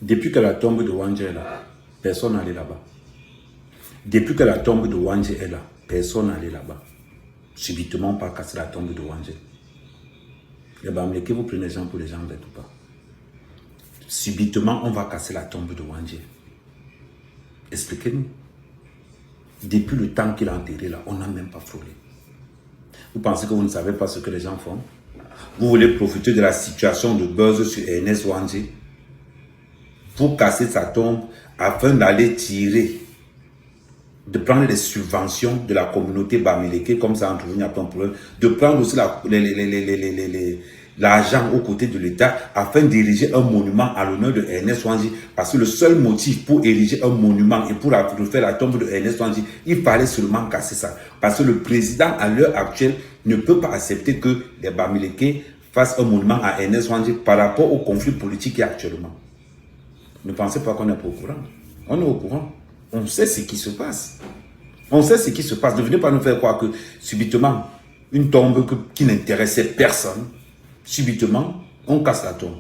Depuis que la tombe de Wandje est là, personne n'allait là-bas. Depuis que la tombe de Wandje est là, personne n'allait là-bas. Subitement, on va casser la tombe de Wandje. Les Bamileke, vous prenez les gens pour les gens bêtes ou pas? Subitement, on va casser la tombe de Wandje. Expliquez-nous. Depuis le temps qu'il a enterré là, on n'a même pas frôlé. Vous pensez que vous ne savez pas ce que les gens font? Vous voulez profiter de la situation de buzz sur Ernest Wandje pour casser sa tombe afin d'aller tirer, de prendre des subventions de la communauté Bamileke, comme ça, entre vous, il n'y a pas de problème, de prendre aussi l'argent aux côtés de l'État afin d'ériger un monument à l'honneur de Ernest Wandje. Parce que le seul motif pour ériger un monument et pour refaire la tombe de Ernest Wandje, il fallait seulement casser ça. Parce que le président, à l'heure actuelle, ne peut pas accepter que les Bamileke fassent un monument à Ernest Wandje par rapport au conflit politique qui est actuellement. Ne pensez pas qu'on n'est pas au courant. On est au courant. On sait ce qui se passe. On sait ce qui se passe. Ne venez pas nous faire croire que subitement, une tombe qui n'intéressait personne, subitement, on casse la tombe.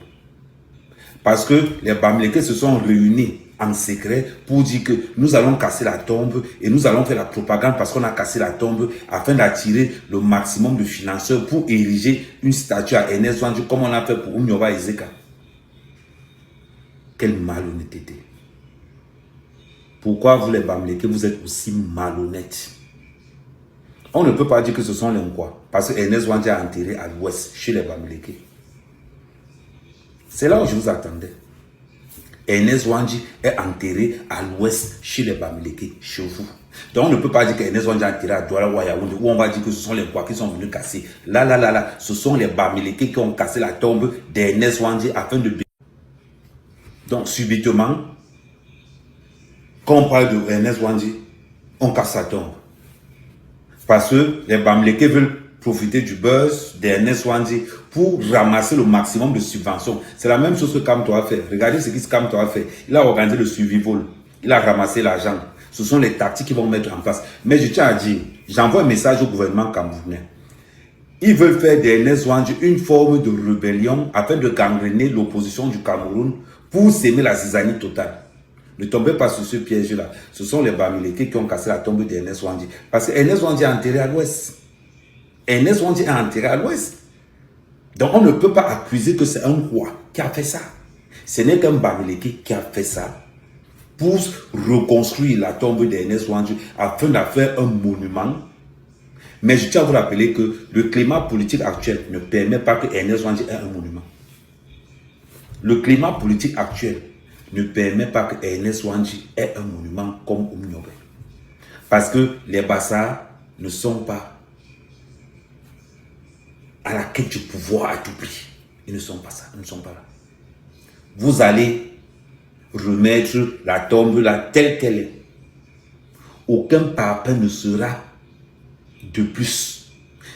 Parce que les Bamileke se sont réunis en secret pour dire que nous allons casser la tombe et nous allons faire la propagande parce qu'on a cassé la tombe afin d'attirer le maximum de financeurs pour ériger une statue à Ernest Wandje comme on a fait pour Oumioba Ezeka. Quelle malhonnêteté. Pourquoi vous les Bamileke, vous êtes aussi malhonnêtes? On ne peut pas dire que ce sont les Nkwa. Parce que Ernest Wandje a enterré à l'ouest, chez les Bamileke. C'est là où je vous attendais. Ernest Wandje est enterré à l'ouest, chez les Bamileke, chez vous. Donc on ne peut pas dire qu'Ernest Wandje est enterré à Douala ou à Yaoundé, où on va dire que ce sont les Nkwa qui sont venus casser. Là, ce sont les Bamileke qui ont cassé la tombe d'Ernest Wandje afin de... Donc subitement, quand on parle de Ernest Wandje, on casse sa tombe. Parce que les Bamileke veulent profiter du buzz d'Ernest Wandje pour ramasser le maximum de subventions. C'est la même chose que Kamto a fait. Regardez ce que Kamto a fait. Il a organisé le suivi vol. Il a ramassé l'argent. Ce sont les tactiques qu'ils vont mettre en place. Mais je tiens à dire, j'envoie un message au gouvernement camerounais. Ils veulent faire d'Ernest Wandje une forme de rébellion afin de gangréner l'opposition du Cameroun pour s'aimer la zizanie totale. Ne tombez pas sur ce piège-là. Ce sont les Bamileke qui ont cassé la tombe d'Ernest Wandje. Parce que Ernest Wandje est enterré à l'ouest. Ernest Wandje est enterré à l'ouest. Donc on ne peut pas accuser que c'est un roi qui a fait ça. Ce n'est qu'un Bamileke qui a fait ça pour reconstruire la tombe d'Ernest Wandje afin de faire un monument. Mais je tiens à vous rappeler que le climat politique actuel ne permet pas que Ernest Wandje ait un monument. Le climat politique actuel ne permet pas que Ernest Wandje ait un monument comme Oumioba. Parce que les Bassards ne sont pas à la quête du pouvoir à tout prix. Ils ne sont pas ça, ils ne sont pas là. Vous allez remettre la tombe là telle qu'elle est. Aucun parpaing ne sera de plus.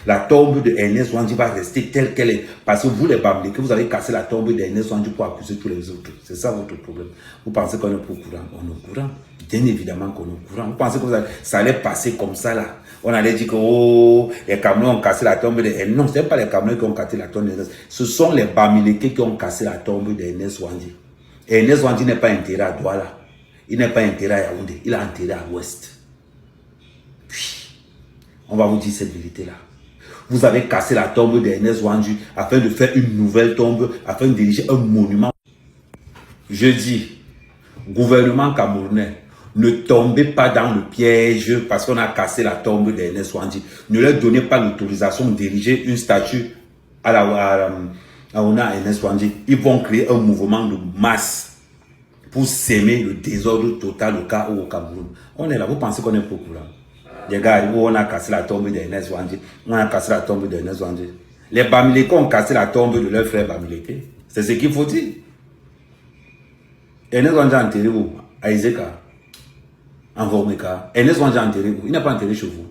La tombe de Ernest Wandje va rester telle qu'elle est. Parce que vous, les Bamileke, vous avez cassé la tombe d'Ernest Wandje pour accuser tous les autres. C'est ça votre problème. Vous pensez qu'on est pas au courant? On est au courant. Bien évidemment qu'on est au courant. Vous pensez que ça allait passer comme ça là? On allait dire que oh, les Camerounais ont cassé la tombe d'Ernest. Non, ce n'est pas les Camerounais qui ont cassé la tombe d'Ernest. Ce sont les Bamileke qui ont cassé la tombe d'Ernest Wandje. Ernest Wandje n'est pas enterré à Douala. Il n'est pas enterré à Yaoundé. Il est enterré à l'ouest. Puis, on va vous dire cette vérité-là. Vous avez cassé la tombe d'Ernest Wandje afin de faire une nouvelle tombe, afin de diriger un monument. Je dis, gouvernement camerounais, ne tombez pas dans le piège parce qu'on a cassé la tombe d'Ernest Wandje. Ne leur donnez pas l'autorisation d'ériger une statue à Ernest Wandje. Ils vont créer un mouvement de masse pour s'aimer le désordre total au cas où au Cameroun. On est là, vous pensez qu'on est pas au courant? Les gars, on a cassé la tombe d'Ernest Wandje. On a cassé la tombe d'Ernest Wandje. Les Bamileke ont cassé la tombe de leur frère Bamileke. C'est ce qu'il faut dire. Ernest Wandje a enterré où? À Ezeka. En Vormeka. Ernest Wandje a enterré où? Il n'a pas enterré chez vous.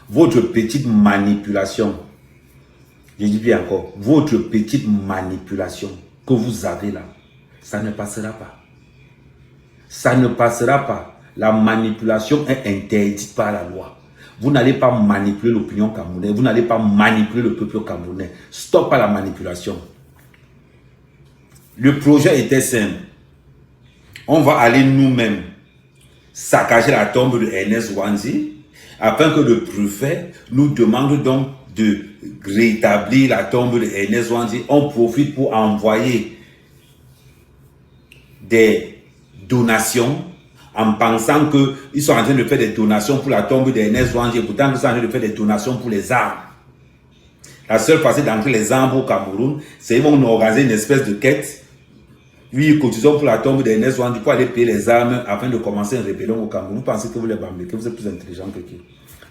Votre petite manipulation, je dis bien encore, votre petite manipulation que vous avez là, ça ne passera pas. Ça ne passera pas. La manipulation est interdite par la loi. Vous n'allez pas manipuler l'opinion camerounaise. Vous n'allez pas manipuler le peuple camerounais. Stop à la manipulation. Le projet était simple. On va aller nous-mêmes saccager la tombe de Ernest Ouandji afin que le préfet nous demande donc de rétablir la tombe de Ernest Ouandji. On profite pour envoyer des donations en pensant qu'ils sont en train de faire des donations pour la tombe d'Ernest Ouandji, pourtant ils sont en train de faire des donations pour les arbres. La seule façon d'entrer les arbres au Cameroun, c'est qu'ils vont organiser une espèce de quête. Oui, cotisons pour la tombe d'Ernest Ouandji pour aller payer les armes afin de commencer une rébellion au Cameroun. Vous pensez que vous les Bamileke, que vous êtes plus intelligent que qui?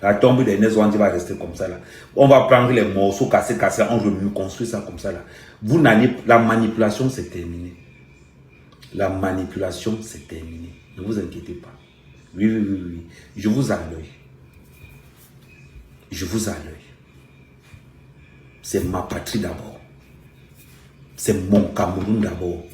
La tombe d'Ernest Ouandji va rester comme ça là. On va prendre les morceaux cassés, on reconstruit ça comme ça là. Vous n'allez, la manipulation c'est terminé. La manipulation c'est terminé. Ne vous inquiétez pas. Oui, oui, oui, oui. Je vous ai à l'œil. Je vous ai à l'œil. C'est ma patrie d'abord. C'est mon Cameroun d'abord.